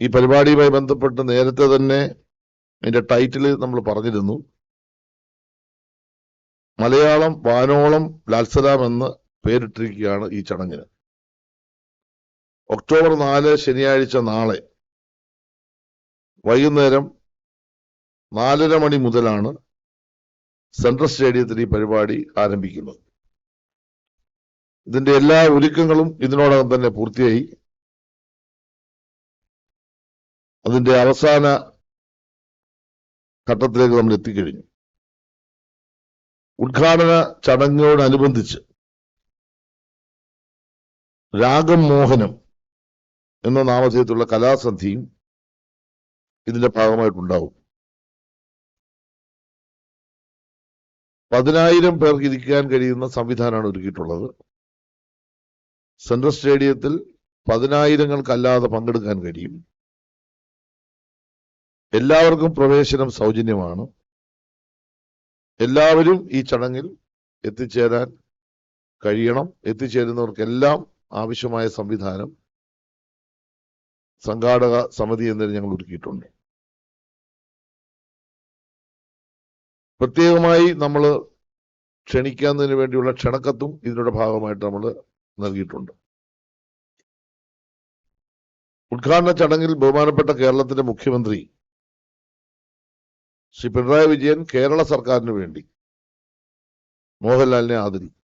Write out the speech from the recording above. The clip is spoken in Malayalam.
ഈ പരിപാടിയുമായി ബന്ധപ്പെട്ട് നേരത്തെ തന്നെ അതിന്റെ ടൈറ്റിൽ നമ്മൾ പറഞ്ഞിരുന്നു. മലയാളം വാനോളം ലാൽസലാം എന്ന് പേരിട്ടിരിക്കുകയാണ് ഈ ചടങ്ങിന്. ഒക്ടോബർ 4 ശനിയാഴ്ച നാളെ വൈകുന്നേരം 4:30 മണി മുതലാണ് സെൻട്രൽ സ്റ്റേഡിയത്തിൽ ഈ പരിപാടി ആരംഭിക്കുന്നത്. ഇതിന്റെ എല്ലാ ഒരുക്കങ്ങളും ഇതിനോടകം തന്നെ പൂർത്തിയായി. അതിന്റെ അവസാന ഘട്ടത്തിലേക്ക് നമ്മൾ എത്തിക്കഴിഞ്ഞു. ഉദ്ഘാടന ചടങ്ങിനോടനുബന്ധിച്ച് രാഗം മോഹനം എന്ന നാമധേയത്തിലുള്ള കലാസന്ധിയും ഇതിന്റെ ഭാഗമായിട്ടുണ്ടാവും. 10,000 പേർക്ക് ഇരിക്കാൻ കഴിയുന്ന സംവിധാനമാണ് ഒരുക്കിയിട്ടുള്ളത്. സെൻട്രൽ സ്റ്റേഡിയത്തിൽ 10,000-കല്ലാതെ പങ്കെടുക്കാൻ കഴിയും. എല്ലാവർക്കും പ്രവേശനം സൗജന്യമാണ്. എല്ലാവരും ഈ ചടങ്ങിൽ എത്തിച്ചേരാൻ കഴിയണം. എത്തിച്ചേരുന്നവർക്കെല്ലാം ആവശ്യമായ സംവിധാനം സംഘാടക സമിതി എന്നതിന് ഞങ്ങൾ ഒരുക്കിയിട്ടുണ്ട്. പ്രത്യേകമായി നമ്മൾ ക്ഷണിക്കുന്നതിന് വേണ്ടിയുള്ള ക്ഷണക്കത്തും ഇതിന്റെ ഭാഗമായിട്ട് നമ്മൾ നൽകിയിട്ടുണ്ട്. ഉദ്ഘാടന ചടങ്ങിൽ ബഹുമാനപ്പെട്ട കേരളത്തിന്റെ മുഖ്യമന്ത്രി ശ്രീ പിണറായി വിജയൻ കേരള സർക്കാരിന് വേണ്ടി മോഹൻലാലിനെ ആദരിക്കും.